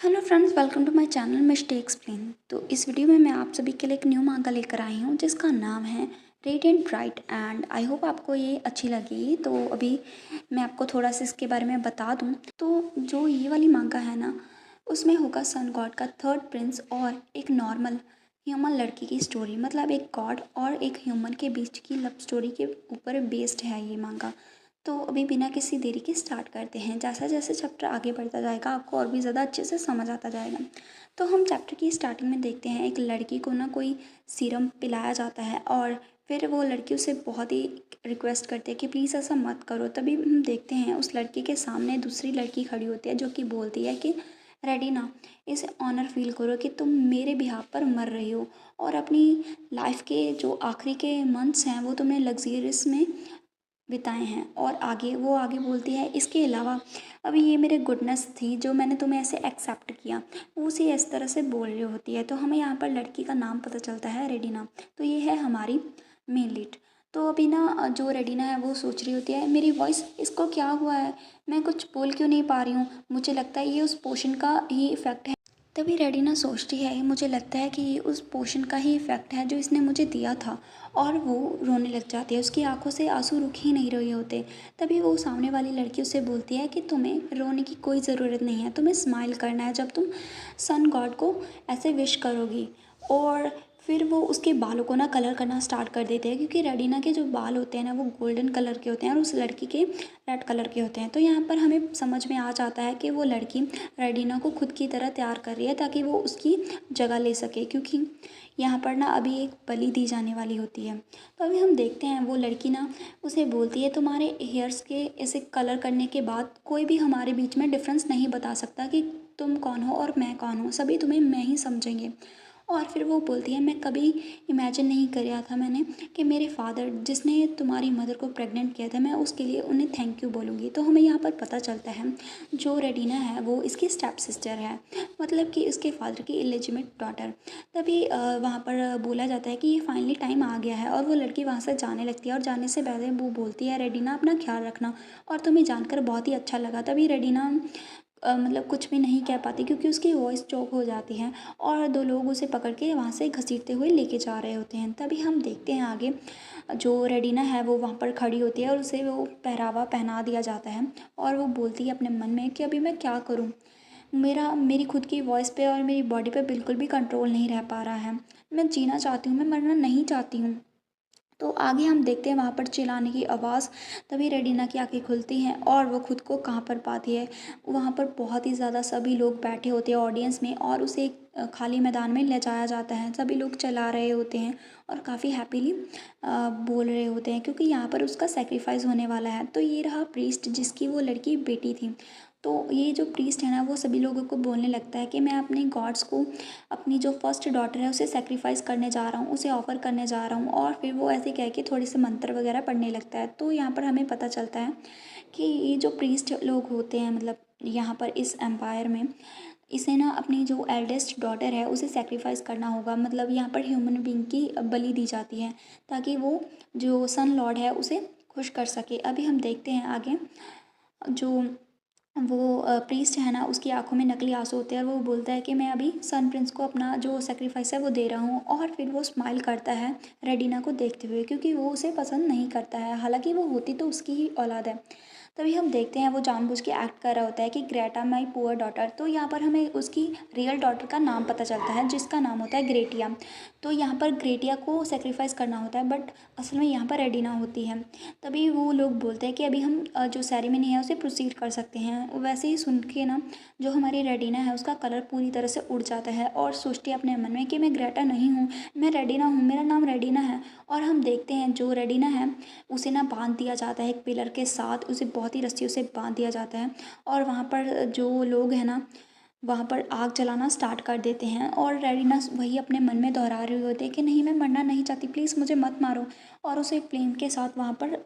Hello friends, welcome to my channel mistake explain. तो इस video में मैं आप सभी के लिए एक न्यू मांगा लेकर आई हूँ जिसका नाम है radiant bright and I hope आपको ये अच्छी लगेगी। तो अभी मैं आपको थोड़ा सा इसके बारे में बता दूँ। तो जो ये वाली मांगा है ना, उसमें होगा सन गॉड का थर्ड प्रिंस और एक नॉर्मल ह्यूमन लड़की की स्टोरी, मतलब एक गॉड और एक ह्यूमन के बीच की लव स्टोरी के ऊपर बेस्ड है ये मांगा। तो अभी बिना किसी देरी के स्टार्ट करते हैं। जैसा जैसे चैप्टर आगे बढ़ता जाएगा आपको और भी ज़्यादा अच्छे से समझ आता जाएगा। तो हम चैप्टर की स्टार्टिंग में देखते हैं एक लड़की को ना कोई सीरम पिलाया जाता है और फिर वो लड़की उसे बहुत ही रिक्वेस्ट करती है कि प्लीज़ ऐसा मत करो। तभी हम देखते हैं उस लड़की के सामने दूसरी लड़की खड़ी होती है जो कि बोलती है कि रेडिना, इसे ऑनर फील करो कि तुम मेरे बिहाफ पर मर रही हो और अपनी लाइफ के जो आखिरी के मंथ्स हैं वो तुमने लग्जरियस में बिताए हैं। और आगे बोलती है, इसके अलावा अभी ये मेरे गुडनेस थी जो मैंने तुम्हें ऐसे एक्सेप्ट किया, वो उसे इस तरह से बोल रही होती है। तो हमें यहाँ पर लड़की का नाम पता चलता है रेडिना। तो ये है हमारी मेन लीड। तो अभी ना जो रेडिना है वो सोच रही होती है, मेरी वॉइस इसको क्या हुआ है, मैं कुछ बोल क्यों नहीं पा रही हूँ, मुझे लगता है ये उस पोशन का ही इफ़ेक्ट है। तभी रेडिना सोचती है, मुझे लगता है कि ये उस पोशन का ही इफ़ेक्ट है जो इसने मुझे दिया था। और वो रोने लग जाती है, उसकी आंखों से आंसू रुक ही नहीं रहे होते। तभी वो सामने वाली लड़की उसे बोलती है कि तुम्हें रोने की कोई ज़रूरत नहीं है, तुम्हें स्माइल करना है जब तुम सन गॉड को ऐसे विश करोगी। और फिर वो उसके बालों को ना कलर करना स्टार्ट कर देते हैं, क्योंकि रेडिना के जो बाल होते हैं ना वो गोल्डन कलर के होते हैं और उस लड़की के रेड कलर के होते हैं। तो यहाँ पर हमें समझ में आ जाता है कि वो लड़की रेडिना को खुद की तरह तैयार कर रही है ताकि वो उसकी जगह ले सके, क्योंकि यहाँ पर ना अभी एक बलि दी जाने वाली होती है। तो अभी हम देखते हैं वो लड़की ना उसे बोलती है, तुम्हारे हेयर्स के ऐसे कलर करने के बाद कोई भी हमारे बीच में डिफरेंस नहीं बता सकता कि तुम कौन हो और मैं कौन हूँ, सभी तुम्हें मैं ही समझेंगे। और फिर वो बोलती है, मैं कभी इमेजिन नहीं किया था मैंने कि मेरे फादर जिसने तुम्हारी मदर को प्रेग्नेंट किया था, मैं उसके लिए उन्हें थैंक यू बोलूँगी। तो हमें यहाँ पर पता चलता है जो रेडिना है वो इसकी स्टेप सिस्टर है, मतलब कि इसके फादर की इलिजिमेट डॉटर। तभी वहाँ पर बोला जाता है कि ये फाइनली टाइम आ गया है और वो लड़की वहाँ से जाने लगती है। और जाने से पहले वो बोलती है, रेडिना अपना ख्याल रखना और तुम्हें जानकर बहुत ही अच्छा लगा। तभी रेडिना मतलब कुछ भी नहीं कह पाती क्योंकि उसकी वॉइस चोक हो जाती है और दो लोग उसे पकड़ के वहाँ से घसीटते हुए लेके जा रहे होते हैं। तभी हम देखते हैं आगे जो रेडिना है वो वहाँ पर खड़ी होती है और उसे वो पहरावा पहना दिया जाता है। और वो बोलती है अपने मन में कि अभी मैं क्या करूँ, मेरी खुद की वॉइस पे और मेरी बॉडी पे बिल्कुल भी कंट्रोल नहीं रह पा रहा है। मैं जीना चाहती हूँ, मैं मरना नहीं चाहती हूँ। तो आगे हम देखते हैं वहाँ पर चिल्लाने की आवाज़। तभी रेडिना की आंखें खुलती हैं और वो खुद को कहाँ पर पाती है, वहाँ पर बहुत ही ज़्यादा सभी लोग बैठे होते हैं ऑडियंस में और उसे एक खाली मैदान में ले जाया जाता है। सभी लोग चला रहे होते हैं और काफ़ी हैप्पीली बोल रहे होते हैं क्योंकि यहाँ पर उसका सेक्रीफाइस होने वाला है। तो ये रहा प्रीस्ट जिसकी वो लड़की बेटी थी। तो ये जो प्रीस्ट है ना वो सभी लोगों को बोलने लगता है कि मैं अपने गॉड्स को अपनी जो फर्स्ट डॉटर है उसे सेक्रीफाइस करने जा रहा हूँ, उसे ऑफ़र करने जा रहा हूँ। और फिर वो ऐसे कह के थोड़े से मंत्र वगैरह पढ़ने लगता है। तो यहाँ पर हमें पता चलता है कि ये जो प्रीस्ट लोग होते हैं, मतलब यहाँ पर इस एम्पायर में इसे ना अपनी जो एल्डेस्ट डॉटर है उसे सेक्रीफाइस करना होगा। मतलब यहाँ पर ह्यूमन बीइंग की बलि दी जाती है ताकि वो जो सन लॉर्ड है उसे खुश कर सके। अभी हम देखते हैं आगे जो वो प्रीस्ट है ना उसकी आंखों में नकली आंसू होते हैं और वो बोलता है कि मैं अभी सन प्रिंस को अपना जो सेक्रीफाइस है वो दे रहा हूँ। और फिर वो स्माइल करता है रेडिना को देखते हुए क्योंकि वो उसे पसंद नहीं करता है, हालांकि वो होती तो उसकी ही औलाद है। तभी हम देखते हैं वो जानबूझ के एक्ट कर रहा होता है कि ग्रेटा माई पुअर डॉटर। तो यहाँ पर हमें उसकी रियल डॉटर का नाम पता चलता है जिसका नाम होता है ग्रेटिया। तो यहाँ पर ग्रेटिया को सेक्रीफाइस करना होता है बट असल में यहाँ पर रेडिना होती है। तभी वो लोग बोलते हैं कि अभी हम जो सेरेमनी है उसे प्रोसीड कर सकते हैं। वैसे ही सुन के ना जो हमारी रेडिना है उसका कलर पूरी तरह से उड़ जाता है और सोचती है अपने मन में कि मैं ग्रेटा नहीं हूँ, मैं रेडिना हूँ, मेरा नाम रेडिना है। और हम देखते हैं जो रेडिना है उसे ना बांध दिया जाता है एक पिलर के साथ, उसे बहुत ही रस्सियों से बांध दिया जाता है। और वहाँ पर जो लोग हैं ना वहाँ पर आग जलाना स्टार्ट कर देते हैं और रेडिना वही अपने मन में दोहरा रही होती है कि नहीं, मैं मरना नहीं चाहती, प्लीज़ मुझे मत मारो। और उसे फ्लेम के साथ वहाँ पर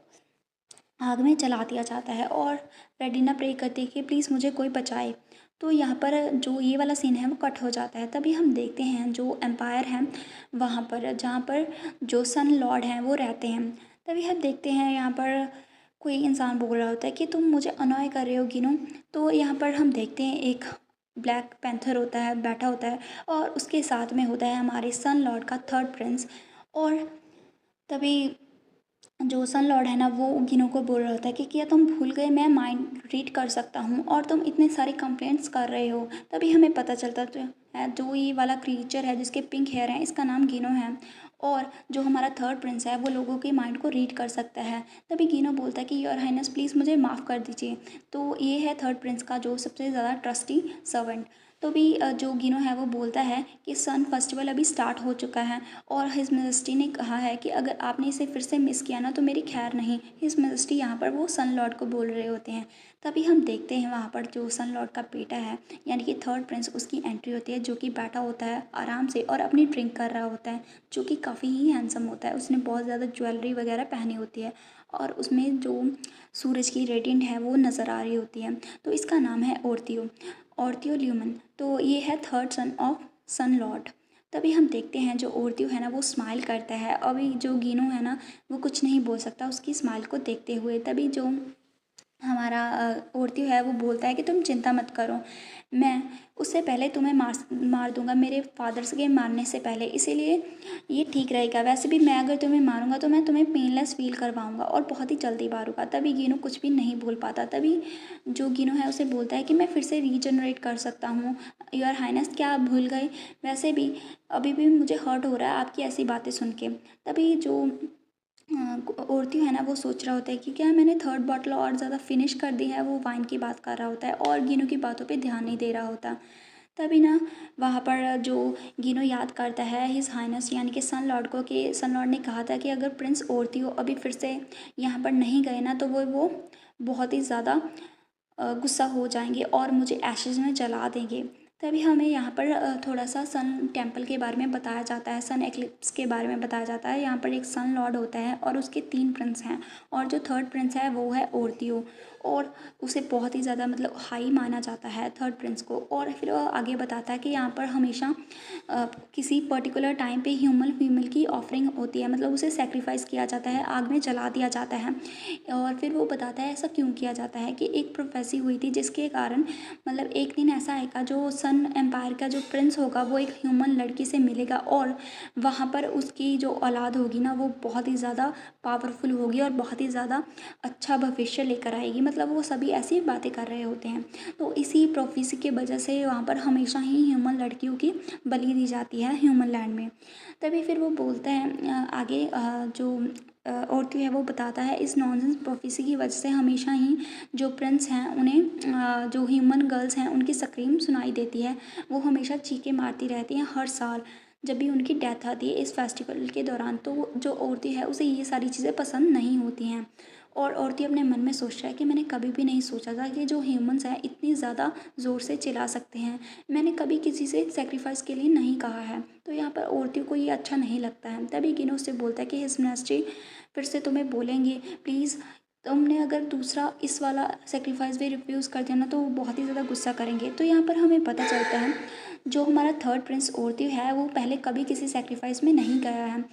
आग में जला दिया जाता है और रेडिना प्रे करती है कि प्लीज़ मुझे कोई बचाए। तो यहाँ पर जो ये वाला सीन है वो कट हो जाता है। तभी हम देखते हैं जो एम्पायर है वहाँ पर जहाँ पर जो सन लॉर्ड हैं वो रहते हैं। तभी हम देखते हैं यहाँ पर कोई इंसान बोल रहा होता है कि तुम मुझे अनॉय कर रहे हो गिनो। तो यहाँ पर हम देखते हैं एक ब्लैक पैंथर होता है बैठा होता है और उसके साथ में होता है हमारे सन लॉर्ड का थर्ड प्रिंस। और तभी जो सन लॉर्ड है ना वो गिनो को बोल रहा होता है कि क्या तुम भूल गए, मैं माइंड रीड कर सकता हूँ और तुम इतने सारे कंप्लेंट्स कर रहे हो। तभी हमें पता चलता तो है जो ये वाला क्रीचर है जिसके पिंक हेयर हैं इसका नाम गिनो है। और जो हमारा थर्ड प्रिंस है वो लोगों के माइंड को रीड कर सकता है। तभी गिनो बोलता है कि योर हाइनेस प्लीज़ मुझे माफ़ कर दीजिए। तो ये है थर्ड प्रिंस का जो सबसे ज़्यादा ट्रस्टी सर्वेंट। तो भी जो गिनो है वो बोलता है कि सन फेस्टिवल अभी स्टार्ट हो चुका है और हिज मेजेस्टी ने कहा है कि अगर आपने इसे फिर से मिस किया ना तो मेरी खैर नहीं। हिज मेजेस्टी यहाँ पर वो सन लॉर्ड को बोल रहे होते हैं। तभी हम देखते हैं वहाँ पर जो सन लॉर्ड का बेटा है यानी कि थर्ड प्रिंस उसकी एंट्री होती है जो कि बैठा होता है आराम से और अपनी ड्रिंक कर रहा होता है जो कि काफ़ी ही हैंडसम होता है। उसने बहुत ज़्यादा ज्वेलरी वगैरह पहनी होती है और उसमें जो सूरज की रेडियंट है वो नज़र आ रही होती है। तो इसका नाम है ओर्तियो, ओर्तियो ल्यूमन। तो ये है third son of sun lord. तभी हम देखते हैं जो ओर्तियो है ना वो स्माइल करता है। अभी जो गिनो है ना वो कुछ नहीं बोल सकता उसकी स्माइल को देखते हुए। तभी जो हमारा ओर्तियो है वो बोलता है कि तुम चिंता मत करो, मैं उससे पहले तुम्हें मार दूंगा मेरे फादर के मारने से पहले, इसीलिए ये ठीक रहेगा। वैसे भी मैं अगर तुम्हें मारूंगा तो मैं तुम्हें पेनलेस फील करवाऊंगा और बहुत ही जल्दी मारूंगा। तभी गिनो कुछ भी नहीं बोल पाता। तभी जो गिनो है उसे बोलता है कि मैं फिर से रीजनरेट कर सकता हूँ। योर हाइनेस क्या आप भूल गए? वैसे भी अभी भी मुझे हर्ट हो रहा है आपकी ऐसी बातें सुन के। तभी जो ओरतियो है ना वो सोच रहा होता है कि क्या मैंने थर्ड बॉटल और ज़्यादा फिनिश कर दी है। वो वाइन की बात कर रहा होता है और गिनो की बातों पे ध्यान नहीं दे रहा होता। तभी ना वहाँ पर जो गिनो याद करता है हिज हाइनेस यानी कि सन लॉर्ड को कि सन लॉर्ड ने कहा था कि अगर प्रिंस ओरतियो अभी फिर से यहाँ पर नहीं गए ना तो वो बहुत ही ज़्यादा गुस्सा हो जाएंगे और मुझे एशेज में जला देंगे। तभी हमें यहाँ पर थोड़ा सा सन टेम्पल के बारे में बताया जाता है, सन एक्लिप्स के बारे में बताया जाता है। यहाँ पर एक सन लॉर्ड होता है और उसके 3 प्रिंस हैं और जो थर्ड प्रिंस है वो है ओरतियो और उसे बहुत ही ज़्यादा मतलब हाई माना जाता है थर्ड प्रिंस को। और फिर वो आगे बताता है कि यहाँ पर हमेशा किसी पर्टिकुलर टाइम पे ह्यूमन फीमेल की ऑफरिंग होती है, मतलब उसे सेक्रीफाइस किया जाता है, आग में जला दिया जाता है। और फिर वो बताता है ऐसा क्यों किया जाता है कि एक प्रोफेसी हुई थी जिसके कारण मतलब एक दिन ऐसा आएगा जो सन एम्पायर का जो प्रिंस होगा वो एक ह्यूमन लड़की से मिलेगा और वहाँ पर उसकी जो औलाद होगी ना वो बहुत ही ज़्यादा पावरफुल होगी और बहुत ही ज़्यादा अच्छा भविष्य लेकर आएगी। मतलब वो सभी ऐसी बातें कर रहे होते हैं। तो इसी प्रोफेसी की वजह से वहाँ पर हमेशा ही ह्यूमन लड़कियों की बलि दी जाती है ह्यूमन लैंड में। तभी फिर वो बोलते हैं आगे जो औरतें है वो बताता है इस नॉनसेंस प्रोफेसी की वजह से हमेशा ही जो प्रिंस हैं उन्हें जो ह्यूमन गर्ल्स हैं उनकी स्क्रीम सुनाई देती है। वो हमेशा चीखें मारती रहती हैं हर साल जब भी उनकी डेथ आती है इस फेस्टिवल के दौरान। तो जो औरतें हैं उसे ये सारी चीज़ें पसंद नहीं होती हैं और औरतें अपने मन में सोच रहा है कि मैंने कभी भी नहीं सोचा था कि जो ह्यूमंस हैं इतनी ज़्यादा ज़ोर से चिल्ला सकते हैं। मैंने कभी किसी से सेक्रीफाइस के लिए नहीं कहा है। तो यहाँ पर औरतों को ये अच्छा नहीं लगता है। तभी गिनो उससे बोलता है कि हिज मिनिस्ट्री फिर से तुम्हें बोलेंगे प्लीज़, तुमने अगर दूसरा इस वाला सेक्रीफाइस भी रिफ्यूज़ कर दिया ना तो वो बहुत ही ज़्यादा गुस्सा करेंगे। तो यहाँ पर हमें पता चलता है जो हमारा थर्ड प्रिंस औरती है वो पहले कभी किसी सेक्रीफाइस में नहीं गया है।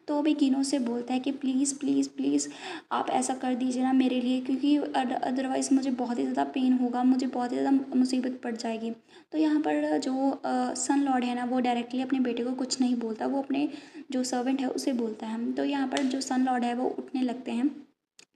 तो अभी गिनो से बोलता है कि प्लीज़ प्लीज़ प्लीज़ आप ऐसा कर दीजिए ना मेरे लिए, क्योंकि अदरवाइज़ मुझे बहुत ही ज़्यादा पेन होगा, मुझे बहुत ही ज़्यादा मुसीबत पड़ जाएगी। तो यहाँ पर जो सन लॉर्ड है ना वो डायरेक्टली अपने बेटे को कुछ नहीं बोलता, वो अपने जो सर्वेंट है उसे बोलता है। तो यहाँ पर जो सन लॉर्ड है वो उठने लगते हैं,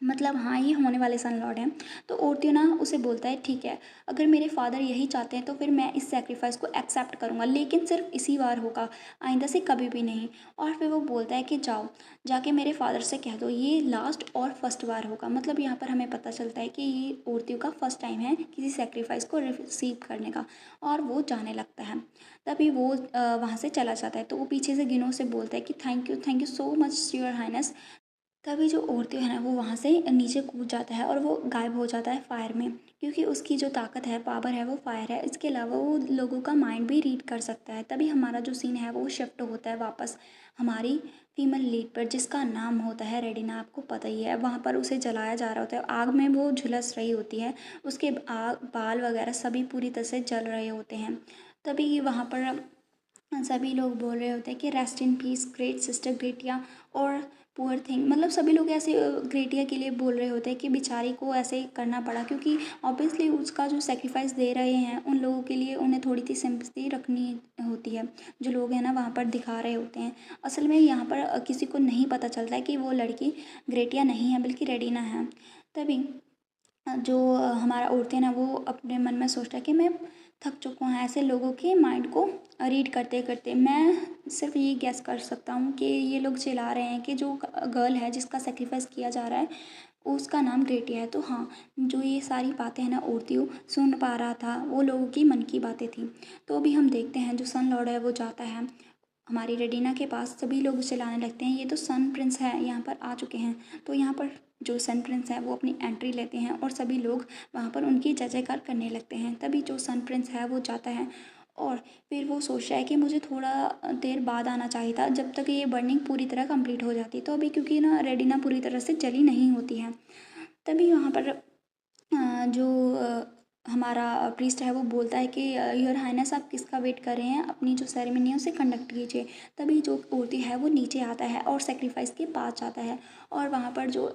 मतलब हाँ ये होने वाले सन लॉर्ड हैं। तो औरतियो ना उसे बोलता है ठीक है, अगर मेरे फादर यही चाहते हैं तो फिर मैं इस सेक्रीफाइस को एक्सेप्ट करूँगा, लेकिन सिर्फ इसी बार होगा, आइंदा से कभी भी नहीं। और फिर वो बोलता है कि जाओ जाके मेरे फादर से कह दो ये लास्ट और फर्स्ट बार होगा। मतलब यहाँ पर हमें पता चलता है कि ये औरतियों का फर्स्ट टाइम है किसी सेक्रीफाइस को रिसीव करने का और वो जाने लगता है। तभी वो वहाँ से चला जाता है। तो वो पीछे से गिनो से बोलता है कि thank you so much your highness. तभी जो औरतें है ना वो वहाँ से नीचे कूद जाता है और वो गायब हो जाता है फायर में, क्योंकि उसकी जो ताकत है पावर है वो फायर है। इसके अलावा वो लोगों का माइंड भी रीड कर सकता है। तभी हमारा जो सीन है वो शिफ्ट होता है वापस हमारी फीमेल लीड पर जिसका नाम होता है रेडिना, आपको पता ही है। वहाँ पर उसे जलाया जा रहा होता है, आग में वो झुलस रही होती है, उसके आग बाल वगैरह सभी पूरी तरह से जल रहे होते हैं। तभी वहाँ पर सभी लोग बोल रहे होते हैं कि rest in peace great sister ग्रेटिया और पुअर थिंग, मतलब सभी लोग ऐसे ग्रेटिया के लिए बोल रहे होते हैं कि बेचारी को ऐसे करना पड़ा, क्योंकि ऑब्वियसली उसका जो सेक्रीफाइस दे रहे हैं उन लोगों के लिए उन्हें थोड़ी सी सिंपैथी रखनी होती है। जो लोग हैं ना वहाँ पर दिखा रहे होते हैं, असल में यहाँ पर किसी को नहीं पता चलता है कि वो लड़की ग्रेटिया नहीं है बल्कि रेडिना है। तभी जो हमारा औरतें ना वो अपने मन में सोचता है कि मैं थक चुका हूँ ऐसे लोगों के माइंड को रीड करते करते। मैं सिर्फ ये गैस कर सकता हूँ कि ये लोग चिल्ला रहे हैं कि जो गर्ल है जिसका सेक्रीफाइस किया जा रहा है उसका नाम ग्रेटिया है। तो हाँ, जो ये सारी बातें हैं ना औरतियों सुन पा रहा था, वो लोगों की मन की बातें थी। तो अभी हम देखते हैं जो सन लॉर्ड है वो जाता है हमारी रेडिना के पास। सभी लोग चिल्लाने लगते हैं ये तो सन प्रिंस है, यहाँ पर आ चुके हैं। तो यहाँ पर जो सन प्रिंस है वो अपनी एंट्री लेते हैं और सभी लोग वहाँ पर उनकी जय जयकार करने लगते हैं। तभी जो सन प्रिंस है वो जाता है और फिर वो सोचता है कि मुझे थोड़ा देर बाद आना चाहिए था, जब तक ये बर्निंग पूरी तरह कंप्लीट हो जाती। तो अभी क्योंकि ना रेडिना पूरी तरह से जली नहीं होती है, तभी वहाँ पर जो हमारा प्रीस्ट है वो बोलता है कि योर हाइनेस आप किसका वेट कर रहे हैं, अपनी जो सेरेमनी है उसे कंडक्ट कीजिए। तभी जो औरतें है वो नीचे आता है और सेक्रीफाइस के पास जाता है और वहाँ पर जो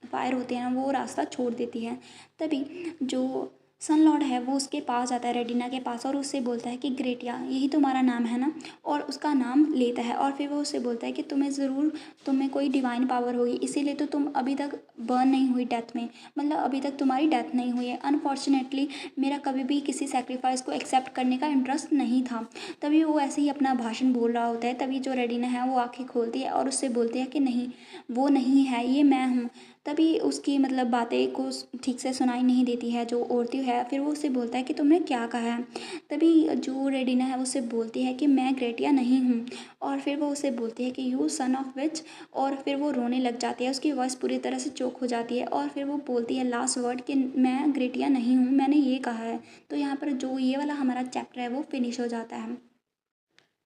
फायर होते हैं वो रास्ता छोड़ देती है। तभी जो सन लॉर्ड है वो उसके पास जाता है रेडिना के पास और उससे बोलता है कि ग्रेटिया यही तुम्हारा नाम है ना, और उसका नाम लेता है और फिर वो उससे बोलता है कि तुम्हें कोई डिवाइन पावर होगी, इसीलिए तो तुम अभी तक बर्न नहीं हुई डेथ में, मतलब अभी तक तुम्हारी डेथ नहीं हुई है। अनफॉर्चुनेटली मेरा कभी भी किसी सेक्रीफाइस को एक्सेप्ट करने का इंटरेस्ट नहीं था। तभी वो ऐसे ही अपना भाषण बोल रहा होता है, तभी जो रेडिना है वो आंखें खोलती है और उससे बोलती है कि नहीं, वो नहीं है, ये मैं हूँ। तभी उसकी मतलब बातें को ठीक से सुनाई नहीं देती है जो औरती है। फिर वो उससे बोलता है कि तुमने क्या कहा है। तभी जो रेडिना है वो उससे बोलती है कि मैं ग्रेटिया नहीं हूँ, और फिर वो उसे बोलती है कि यू सन ऑफ विच, और फिर वो रोने लग जाती है, उसकी वॉइस पूरी तरह से चोक हो जाती है और फिर वो बोलती है लास्ट वर्ड कि मैं ग्रेटिया नहीं हूँ, मैंने ये कहा है। तो यहाँ पर जो ये वाला हमारा चैप्टर है वो फिनिश हो जाता है।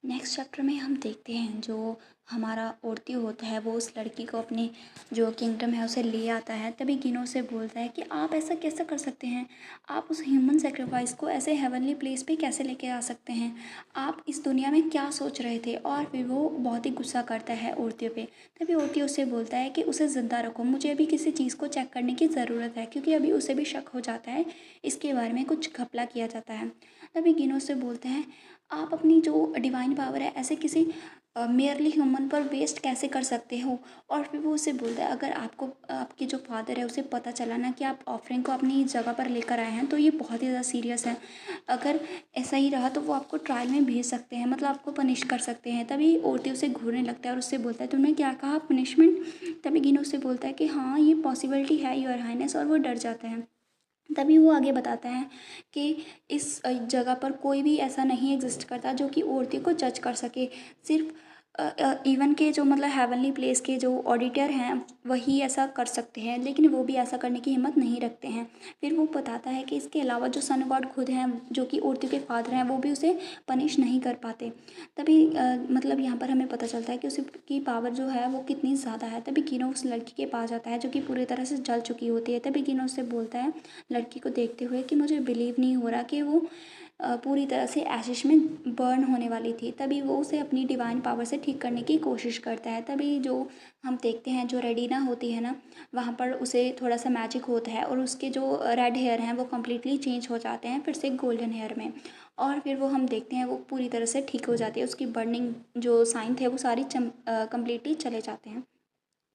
नेक्स्ट चैप्टर में हम देखते हैं जो हमारा औरती होता है वो उस लड़की को अपने जो किंगडम है उसे ले आता है। तभी गिनो से बोलता है कि आप ऐसा कैसे कर सकते हैं, आप उस ह्यूमन सेक्रीफाइस को ऐसे हेवनली प्लेस पे कैसे लेके आ सकते हैं, आप इस दुनिया में क्या सोच रहे थे। और फिर वो बहुत ही गुस्सा करता है औरतियों पे। तभी औरती उससे बोलता है कि उसे ज़िंदा रखो, मुझे अभी किसी चीज़ को चेक करने की ज़रूरत है, क्योंकि अभी उसे भी शक हो जाता है, इसके बारे में कुछ घपला किया जाता है। तभी गिनो से बोलते हैं आप अपनी जो डिवाइन पावर है ऐसे किसी मेयरली ह्यूमन पर वेस्ट कैसे कर सकते हो। और फिर वो उससे बोलता है अगर आपको आपके जो फादर है उसे पता चला ना कि आप ऑफरिंग को अपनी जगह पर लेकर आए हैं तो ये बहुत ही ज़्यादा सीरियस है। अगर ऐसा ही रहा तो वो आपको ट्रायल में भेज सकते हैं, मतलब आपको पनिश कर सकते हैं। तभी औरतें उसे घूरने लगता है और उससे बोलता है तुमने क्या कहा, पनिशमेंट। तभी गिनो उससे बोलता है कि हाँ ये पॉसिबिलिटी है योर हाइनेस, और वो डर जाता है। तभी वो आगे बताता है कि इस जगह पर कोई भी ऐसा नहीं एग्जिस्ट करता जो कि औरतें को जज कर सके। सिर्फ इवन के जो मतलब हेवनली प्लेस के जो ऑडिटर हैं वही ऐसा कर सकते हैं, लेकिन वो भी ऐसा करने की हिम्मत नहीं रखते हैं। फिर वो बताता है कि इसके अलावा जो सन गॉड खुद हैं जो कि औरतों के फादर हैं वो भी उसे पनिश नहीं कर पाते। तभी मतलब यहाँ पर हमें पता चलता है कि उसकी पावर जो है वो कितनी ज़्यादा है। तभी गिनो उस लड़की के पास जाता है जो कि पूरी तरह से जल चुकी होती है। तभी गिनो उससे बोलता है लड़की को देखते हुए कि मुझे बिलीव नहीं हो रहा कि वो पूरी तरह से एशिश में बर्न होने वाली थी। तभी वो उसे अपनी डिवाइन पावर से ठीक करने की कोशिश करता है। तभी जो हम देखते हैं जो रेडिना होती है ना वहाँ पर उसे थोड़ा सा मैजिक होता है और उसके जो रेड हेयर हैं वो कम्प्लीटली चेंज हो जाते हैं फिर से गोल्डन हेयर में, और फिर वो हम देखते हैं वो पूरी तरह से ठीक हो जाती है, उसकी बर्निंग जो साइन थे वो सारी कम्प्लीटली चले जाते हैं।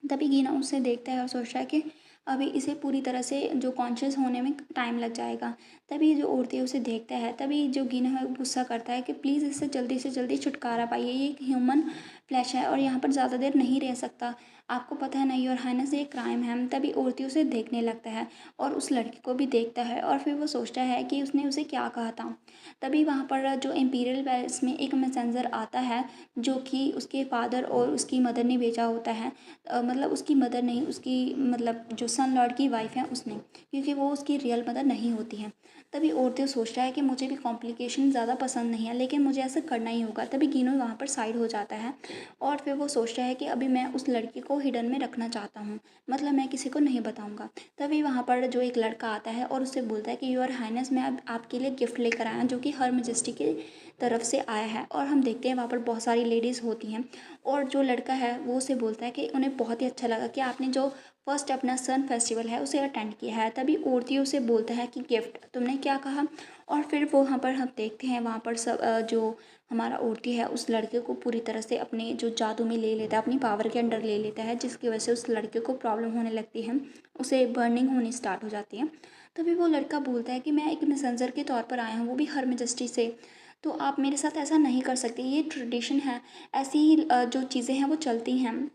तभी गीना उसे देखता है और सोचता है कि अभी इसे पूरी तरह से जो कॉन्शियस होने में टाइम लग जाएगा। तभी जो औरतें उसे देखता है, तभी जो गीना है वो गुस्सा करता है कि प्लीज़ इससे जल्दी से जल्दी छुटकारा पाइए, ये एक ह्यूमन फ्लैश है और यहाँ पर ज़्यादा देर नहीं रह सकता, आपको पता है ना योर हाइनेस ये क्राइम है। तभी औरतें उसे देखने लगता है और उस लड़की को भी देखता है और फिर वो सोचता है कि उसने उसे क्या कहा था। तभी वहाँ पर जो इम्पीरियल पैलेस में एक मैसेंजर आता है जो कि उसके फादर और उसकी मदर ने भेजा होता है। मतलब उसकी मदर नहीं, उसकी मतलब जो सन लॉर्ड की वाइफ है उसने, क्योंकि वो उसकी रियल मदर नहीं होती है। तभी औरतें सोच रहा है कि मुझे भी कॉम्प्लिकेशन ज़्यादा पसंद नहीं है, लेकिन मुझे ऐसा करना ही होगा। तभी गिनो वहाँ पर साइड हो जाता है और फिर वो सोच रहा है कि अभी मैं उस लड़की को हिडन में रखना चाहता हूँ, मतलब मैं किसी को नहीं बताऊँगा। तभी वहाँ पर जो एक लड़का आता है और उससे बोलता है कि योर हाइनेस, मैं अब आपके लिए गिफ्ट लेकर आया हूँ, जो कि हर मैजेस्टी की तरफ से आया है। और हम देखते हैं वहाँ पर बहुत सारी लेडीज़ होती हैं और जो लड़का है वो उसे बोलता है कि उन्हें बहुत ही अच्छा लगा कि आपने जो फर्स्ट अपना सन फेस्टिवल है उसे अटेंड किया है। तभी औरती उसे बोलता है कि गिफ्ट तुमने क्या कहा। और फिर वो वहाँ पर हम देखते हैं वहाँ पर सब जो हमारा औरती है उस लड़के को पूरी तरह से अपने जो जादू में ले लेता है, अपनी पावर के अंडर ले लेता है, जिसकी वजह से उस लड़के को प्रॉब्लम होने लगती है, उसे बर्निंग होनी स्टार्ट हो जाती है। तभी वो लड़का बोलता है कि मैं एक मैसेंजर के तौर पर आया हूँ, वो भी हर मैजेस्टी से, तो आप मेरे साथ ऐसा नहीं कर सकते, ये ट्रेडिशन है, ऐसी ही जो चीज़ें हैं वो चलती हैं।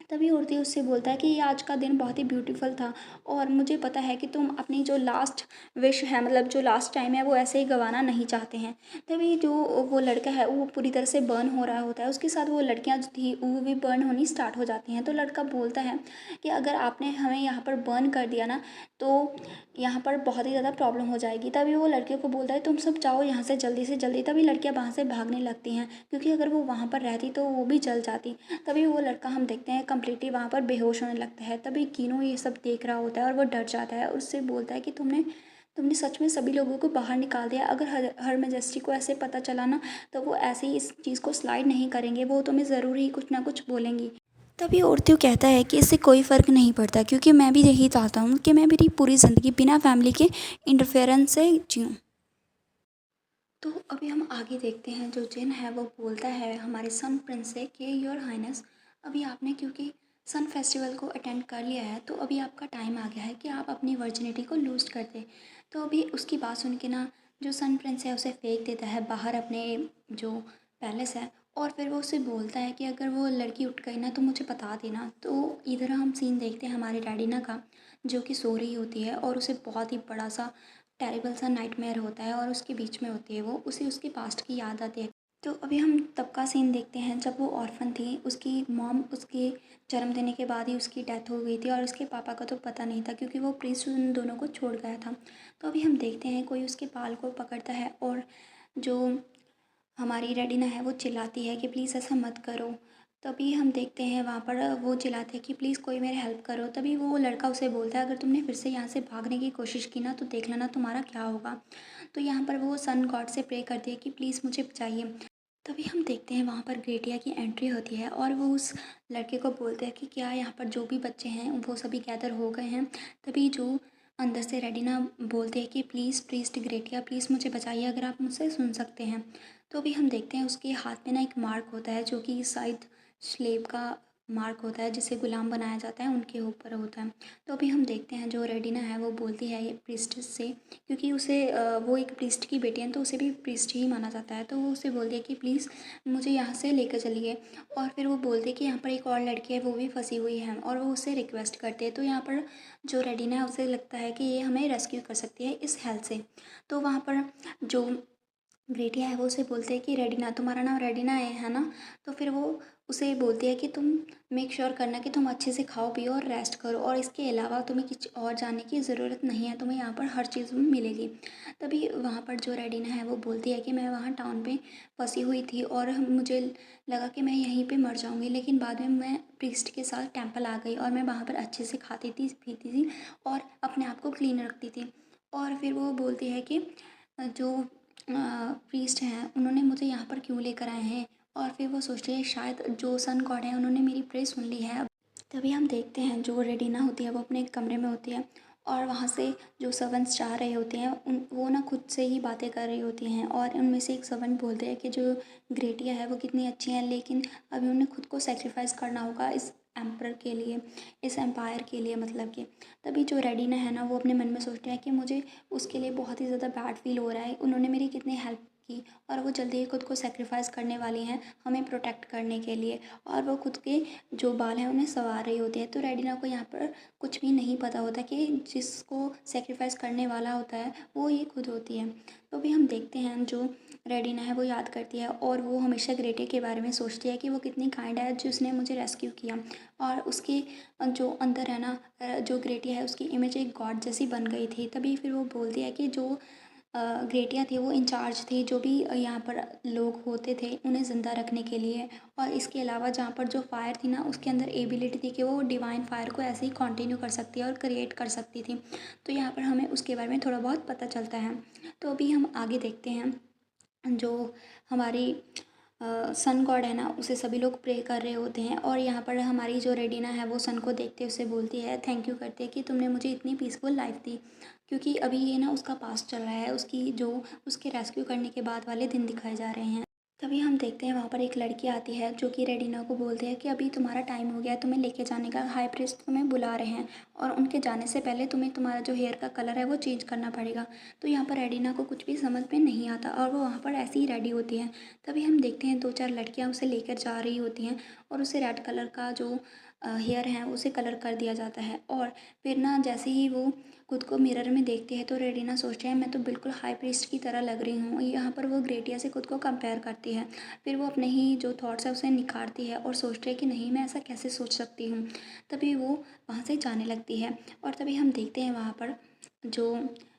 तभी औरतें उससे बोलता है कि ये आज का दिन बहुत ही ब्यूटीफुल था और मुझे पता है कि तुम अपनी जो लास्ट विश है, मतलब जो लास्ट टाइम है, वो ऐसे ही गंवाना नहीं चाहते हैं। तभी जो वो लड़का है वो पूरी तरह से बर्न हो रहा होता है, उसके साथ वो लड़कियां जो थी वो भी बर्न होनी स्टार्ट हो जाती हैं। तो लड़का बोलता है कि अगर आपने हमें यहाँ पर बर्न कर दिया ना तो यहाँ पर बहुत ही ज़्यादा प्रॉब्लम हो जाएगी। तभी वो लड़के को बोलता है तुम सब जाओ यहाँ से जल्दी से जल्दी। तभी लड़कियाँ वहाँ से भागने लगती हैं, क्योंकि अगर वो वहाँ पर रहती तो वो भी जल जाती। तभी वो लड़का हम देखते हैं कम्प्लीटली वहाँ पर बेहोश होने लगता है। तभी कीनो ये सब देख रहा होता है और वो डर जाता है, उससे बोलता है कि तुमने तुमने सच में सभी लोगों को बाहर निकाल दिया। अगर हर मैजेस्टी को ऐसे पता चला ना तो वो ऐसे ही इस चीज़ को स्लाइड नहीं करेंगे, वो तुम्हें ज़रूर ही कुछ ना कुछ बोलेंगी। तभी औरतें कहता है कि इससे कोई फ़र्क नहीं पड़ता, क्योंकि मैं भी यही चाहता हूँ कि मैं मेरी पूरी ज़िंदगी बिना फैमिली के इंटरफेरेंस से जीऊँ। तो अभी हम आगे देखते हैं, जो जिन है वो बोलता है हमारे सन प्रिंस से कि योर हाइनेस, अभी आपने क्योंकि सन फेस्टिवल को अटेंड कर लिया है तो अभी आपका टाइम आ गया है कि आप अपनी वर्जिनिटी को लूज़ कर दें। तो अभी उसकी बात सुन के ना जो सन प्रिंस है उसे फेंक देता है बाहर अपने जो पैलेस है। और फिर वो उससे बोलता है कि अगर वो लड़की उठ गई ना तो मुझे बता देना। तो इधर हम सीन देखते हैं हमारी डैडिना का, जो कि सो रही होती है और उसे बहुत ही बड़ा सा टेरिबल सा नाइटमेयर होता है और उसके बीच में होती है वो, उसे उसके पास्ट की याद आती है। तो अभी हम तब का सीन देखते हैं जब वो ऑर्फन थी, उसकी मॉम उसके जन्म देने के बाद ही उसकी डेथ हो गई थी और उसके पापा का तो पता नहीं था, क्योंकि वो प्रीस्ट उन दोनों को छोड़ गया था। तो अभी हम देखते हैं कोई उसके बाल को पकड़ता है और जो हमारी रेडिना है वो चिल्लाती है कि प्लीज़ ऐसा मत करो। तभी हम देखते हैं वहाँ पर वो चिल्लाते हैं कि प्लीज़ कोई मेरी हेल्प करो। तभी वो लड़का उसे बोलता है अगर तुमने फिर से यहाँ से भागने की कोशिश की ना तो देख लेना तुम्हारा क्या होगा। तो यहाँ पर वो सन गॉड से प्रे करती है कि प्लीज़ मुझे बचाइए। तभी हम देखते हैं वहाँ पर ग्रेटिया की एंट्री होती है और वो उस लड़के को बोलते हैं कि क्या यहाँ पर जो भी बच्चे हैं वो सभी गैदर हो गए हैं। तभी जो अंदर से रेडिना बोलते हैं कि प्लीज़ प्रीस्ट ग्रेटिया, प्लीज़ मुझे बचाइए अगर आप मुझसे सुन सकते हैं। तो अभी हम देखते हैं उसके हाथ में ना एक मार्क होता है, जो कि शायद स्लेव का मार्क होता है, जिसे गुलाम बनाया जाता है उनके ऊपर होता है। तो अभी हम देखते हैं जो रेडिना है वो बोलती है ये प्रीस्ट से, क्योंकि उसे वो एक प्रीस्ट की बेटी है तो उसे भी प्रीस्ट ही माना जाता है। तो वो उसे बोलती है कि प्लीज़ मुझे यहाँ से लेकर चलिए। और फिर वो बोलते हैं कि यहाँ पर एक और लड़की है वो भी फंसी हुई है और वो उससे रिक्वेस्ट करते हैं। तो यहाँ पर जो रेडिना है उसे लगता है कि ये हमें रेस्क्यू कर सकती है इस हेल्प से। तो वहाँ पर जो ग्रेटिया है वो उसे बोलते हैं कि रेडिना, तुम्हारा नाम रेडिना है ना। तो फिर वो उसे बोलती है कि तुम मेक श्योर करना कि तुम अच्छे से खाओ पियो और रेस्ट करो, और इसके अलावा तुम्हें किसी और जाने की ज़रूरत नहीं है, तुम्हें यहाँ पर हर चीज़ मिलेगी। तभी वहाँ पर जो रेडिना है वो बोलती है कि मैं वहाँ टाउन पे फंसी हुई थी और मुझे लगा कि मैं यहीं पे मर जाऊँगी, लेकिन बाद में मैं प्रीस्ट के साथ टेम्पल आ गई और मैं वहाँ पर अच्छे से खाती थी पीती थी और अपने आप को क्लीन रखती थी। और फिर वो बोलती है कि जो प्रीस्ट हैं उन्होंने मुझे यहाँ पर क्यों लेकर आए हैं। और फिर वो सोचती है शायद जो सन गॉड है उन्होंने मेरी प्रे सुन ली है। तभी हम देखते हैं जो रेडिना होती है वो अपने कमरे में होती है और वहाँ से जो सर्वेंट्स जा रहे होते हैं उन वो ना खुद से ही बातें कर रही होती हैं और उनमें से एक सर्वेंट बोलते हैं कि जो ग्रेटिया है वो कितनी अच्छी है, लेकिन अभी उन्हें खुद को सेक्रीफाइस करना होगा इस एम्पर के लिए, इस एम्पायर के लिए मतलब कि। तभी जो रेडिना है ना वो अपने मन में सोचते हैं कि मुझे उसके लिए बहुत ही ज़्यादा बैड फील हो रहा है, उन्होंने मेरी कितनी हेल्प की और वो जल्दी ही खुद को सेक्रीफाइस करने वाली हैं हमें प्रोटेक्ट करने के लिए। और वो खुद के जो बाल हैं उन्हें संवार रही होती है। तो रेडिना को यहाँ पर कुछ भी नहीं पता होता कि जिसको सेक्रीफाइस करने वाला होता है वो ये खुद होती है। तो भी हम देखते हैं जो रेडिना है वो याद करती है और वो हमेशा ग्रेटे के बारे में सोचती है कि वो कितनी काइंड है जिसने मुझे रेस्क्यू किया। और उसके जो अंदर है ना जो ग्रेटी है उसकी इमेज एक गॉड जैसी बन गई थी। तभी फिर वो बोलती है कि जो ग्रेटिया थी वो इंचार्ज थी, जो भी यहाँ पर लोग होते थे उन्हें ज़िंदा रखने के लिए। और इसके अलावा जहाँ पर जो फायर थी ना, उसके अंदर एबिलिटी थी कि वो डिवाइन फायर को ऐसे ही कंटिन्यू कर सकती है और क्रिएट कर सकती थी। तो यहाँ पर हमें उसके बारे में थोड़ा बहुत पता चलता है। तो अभी हम आगे देखते हैं। जो हमारी सन गॉड है ना, उसे सभी लोग प्रे कर रहे होते हैं, और यहाँ पर हमारी जो रेडिना है वो सन को देखते उसे बोलती है, थैंक यू करते हैं कि तुमने मुझे इतनी पीसफुल लाइफ दी। क्योंकि अभी ये ना उसका पास्ट चल रहा है, उसकी जो उसके रेस्क्यू करने के बाद वाले दिन दिखाए जा रहे हैं। तभी हम देखते हैं वहाँ पर एक लड़की आती है जो कि रेडिना को बोलती है कि अभी तुम्हारा टाइम हो गया है, तुम्हें लेके जाने का, हाई प्रीस्ट तुम्हें बुला रहे हैं, और उनके जाने से पहले तुम्हें तुम्हारा जो हेयर का कलर है वो चेंज करना पड़ेगा। तो यहाँ पर रेडिना को कुछ भी समझ में नहीं आता और वो वहाँ पर ऐसे ही रेडी होती है। तभी हम देखते हैं 2-4 लड़कियाँ उसे लेकर जा रही होती हैं, और उसे रेड कलर का जो हेयर है उसे कलर कर दिया जाता है। और फिर ना जैसे ही वो खुद को मिरर में देखती है तो रेडिना सोचती है, मैं तो बिल्कुल हाई प्रीस्ट की तरह लग रही हूँ। यहाँ पर वो ग्रेटिया से खुद को कंपेयर करती है। फिर वो अपने ही जो थॉट्स है उसे निखारती है और सोचती है कि नहीं, मैं ऐसा कैसे सोच सकती हूँ। तभी वो वहाँ से जाने लगती है, और तभी हम देखते हैं वहाँ पर जो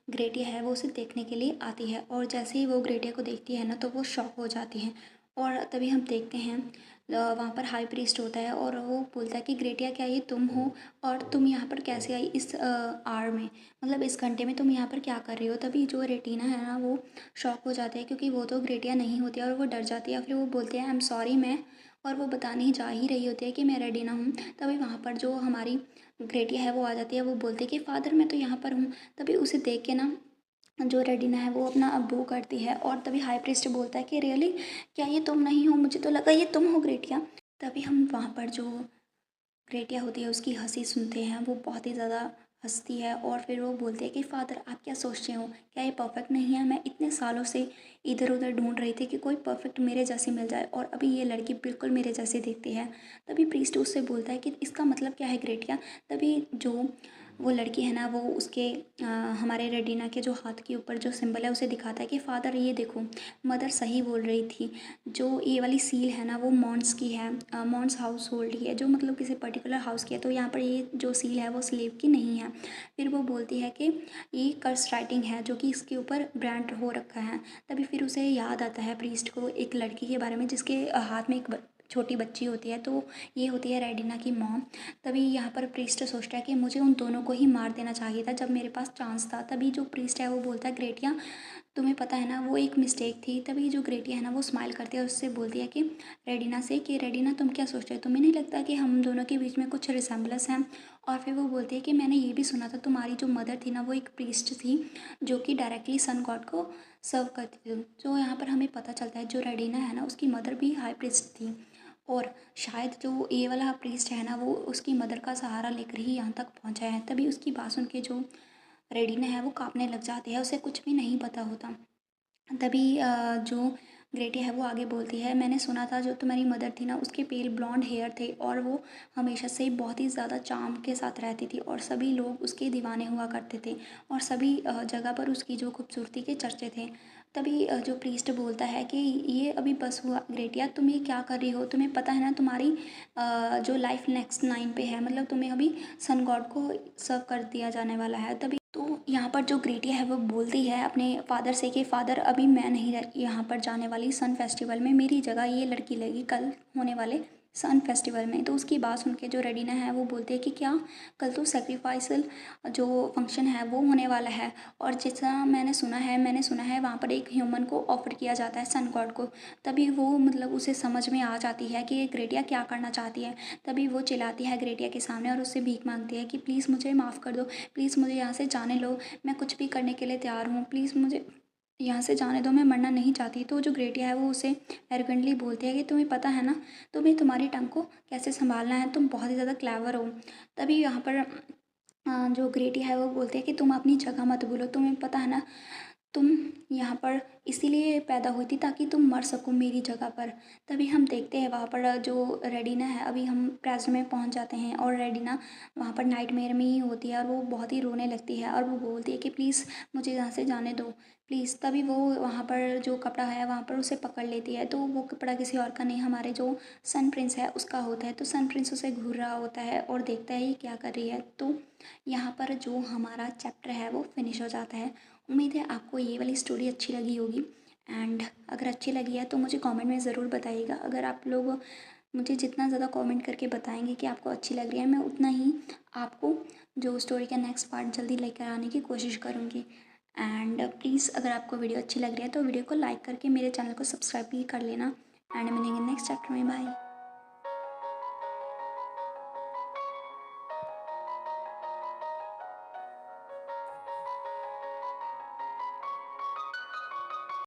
ग्रेटिया है वो उसे देखने के लिए आती है, और जैसे ही वो ग्रेटिया को देखती है ना तो वो शॉक हो जाती है। और तभी हम देखते हैं वहाँ पर हाई प्रीस्ट होता है, और वो बोलता है कि ग्रेटिया, क्या ये तुम हो, और तुम यहाँ पर कैसे आई इस आवर में, मतलब इस घंटे में तुम यहाँ पर क्या कर रही हो। तभी जो रेटिना है ना वो शॉक हो जाते हैं, क्योंकि वो तो ग्रेटिया नहीं होती है, और वो डर जाती है। फिर वो बोलते हैं, आई एम सॉरी मैं, और वो बताने ही जा ही रही होती है कि मैं रेडिना हूँ। तभी वहाँ पर जो हमारी ग्रेटिया है वो आ जाती है, वो बोलती है कि फादर मैं तो यहाँ पर हूँ। तभी उसे देख के ना जो रेडिना है वो अपना अब्बू करती है, और तभी हाई प्रीस्ट बोलता है कि रियली, क्या ये तुम नहीं हो, मुझे तो लगा ये तुम हो ग्रेटिया। तभी हम वहाँ पर जो ग्रेटिया होती है उसकी हंसी सुनते हैं, वो बहुत ही ज़्यादा हंसती है, और फिर वो बोलती है कि फादर आप क्या सोचते हो, क्या ये परफेक्ट नहीं है, मैं इतने सालों से इधर उधर ढूंढ रही थी कि कोई परफेक्ट मेरे जैसी मिल जाए, और अभी ये लड़की बिल्कुल मेरे जैसी दिखती है। तभी प्रीस्ट उससे बोलता है कि इसका मतलब क्या है ग्रेटिया। तभी जो वो लड़की है ना वो उसके हमारे रेडिना के जो हाथ के ऊपर जो सिंबल है उसे दिखाता है कि फादर ये देखो, मदर सही बोल रही थी, जो ये वाली सील है ना वो मॉन्स की है, मॉन्स हाउस होल्ड की है, जो मतलब किसी पर्टिकुलर हाउस की है। तो यहाँ पर ये जो सील है वो स्लेव की नहीं है। फिर वो बोलती है कि ये कर्स राइटिंग है जो कि इसके ऊपर ब्रांड हो रखा है। तभी फिर उसे याद आता है प्रीस्ट को एक लड़की के बारे में जिसके हाथ में एक छोटी बच्ची होती है, तो ये होती है रेडिना की मॉम। तभी यहाँ पर प्रीस्ट सोचता है कि मुझे उन दोनों को ही मार देना चाहिए था जब मेरे पास चांस था। तभी जो प्रीस्ट है वो बोलता है, ग्रेटिया तुम्हें पता है ना वो एक मिस्टेक थी। तभी जो ग्रेटिया है ना वो स्माइल करती है और उससे बोलती है कि रेडिना से कि रेडिना तुम क्या सोचते हो, तुम्हें नहीं लगता कि हम दोनों के बीच में कुछ रिसेम्बलेंस है। और फिर वो बोलती है कि मैंने ये भी सुना था तुम्हारी जो मदर थी ना वो एक प्रीस्ट थी, जो कि डायरेक्टली सन गॉड को सर्व करती थी। तो यहाँ पर हमें पता चलता है जो रेडिना है ना उसकी मदर भी हाई प्रीस्ट थी, और शायद जो ये वाला प्रीस्ट है ना वो उसकी मदर का सहारा लेकर ही यहाँ तक पहुँचा है। तभी उसकी बात सुन के जो रेडिना है वो काँपने लग जाती है, उसे कुछ भी नहीं पता होता। तभी जो ग्रेटी है वो आगे बोलती है, मैंने सुना था जो तुम्हारी मदर थी ना उसके पेल ब्लॉन्ड हेयर थे, और वो हमेशा से ही बहुत ही ज़्यादा चार्म के साथ रहती थी, और सभी लोग उसके दीवाने हुआ करते थे, और सभी जगह पर उसकी जो खूबसूरती के चर्चे थे। तभी जो प्रीस्ट बोलता है कि ये अभी बस हुआ ग्रेटिया, तुम ये क्या कर रही हो, तुम्हें पता है ना तुम्हारी जो लाइफ नेक्स्ट 9 पे है, मतलब तुम्हें अभी सन गॉड को सर्व कर दिया जाने वाला है। तभी तो यहाँ पर जो ग्रेटिया है वो बोलती है अपने फादर से कि फादर अभी मैं नहीं यहाँ पर जाने वाली सन फेस्टिवल में, मेरी जगह ये लड़की लेगी कल होने वाले सन फेस्टिवल में। तो उसकी बात सुन के जो रेडिना है वो बोलती है कि क्या, कल तो सेक्रीफाइसल जो फंक्शन है वो होने वाला है, और जितना मैंने सुना है वहाँ पर एक ह्यूमन को ऑफर किया जाता है सन गॉड को। तभी वो मतलब उसे समझ में आ जाती है कि ग्रेटिया क्या करना चाहती है। तभी वो चिल्लाती है ग्रेटिया के सामने और उससे भीख मांगती है कि प्लीज़ मुझे माफ़ कर दो, प्लीज़ मुझे यहाँ से जाने लो, मैं कुछ भी करने के लिए तैयार हूँ, प्लीज़ मुझे यहाँ से जाने दो, मैं मरना नहीं चाहती। तो जो ग्रेटिया है वो उसे एरोगेंटली बोलती है कि तुम्हें पता है ना तुम्हें तुम्हारी टंग को कैसे संभालना है, तुम बहुत ही ज़्यादा क्लेवर हो। तभी यहाँ पर जो ग्रेटिया है वो बोलती है कि तुम अपनी जगह मत भूलो, तुम्हें पता है ना तुम यहाँ पर इसीलिए पैदा हुई थी ताकि तुम मर सको मेरी जगह पर। तभी हम देखते हैं वहाँ पर जो रेडिना है, अभी हम प्रेजेंट में पहुँच जाते हैं, और रेडिना वहाँ पर नाइटमेयर में ही होती है, और वो बहुत ही रोने लगती है, और वो बोलती है कि प्लीज़ मुझे यहाँ से जाने दो प्लीज़। तभी वो वहाँ पर जो कपड़ा है वहाँ पर उसे पकड़ लेती है, तो वो कपड़ा किसी और का नहीं हमारे जो सन प्रिंस है उसका होता है। तो सन प्रिंस उसे घूर रहा होता है और देखता है ये क्या कर रही है। तो यहाँ पर जो हमारा चैप्टर है वो फिनिश हो जाता है, उम्मीद है आपको ये वाली स्टोरी अच्छी लगी होगी। एंड अगर अच्छी लगी है तो मुझे कमेंट में ज़रूर बताइएगा। अगर आप लोग मुझे जितना ज़्यादा कमेंट करके बताएंगे कि आपको अच्छी लग रही है, मैं उतना ही आपको जो स्टोरी का नेक्स्ट पार्ट जल्दी लेकर आने की कोशिश करूँगी। एंड प्लीज़ अगर आपको वीडियो अच्छी लग रही है तो वीडियो को लाइक करके मेरे चैनल को सब्सक्राइब भी कर लेना। एंड मिलेंगे नेक्स्ट चैप्टर में। बाय।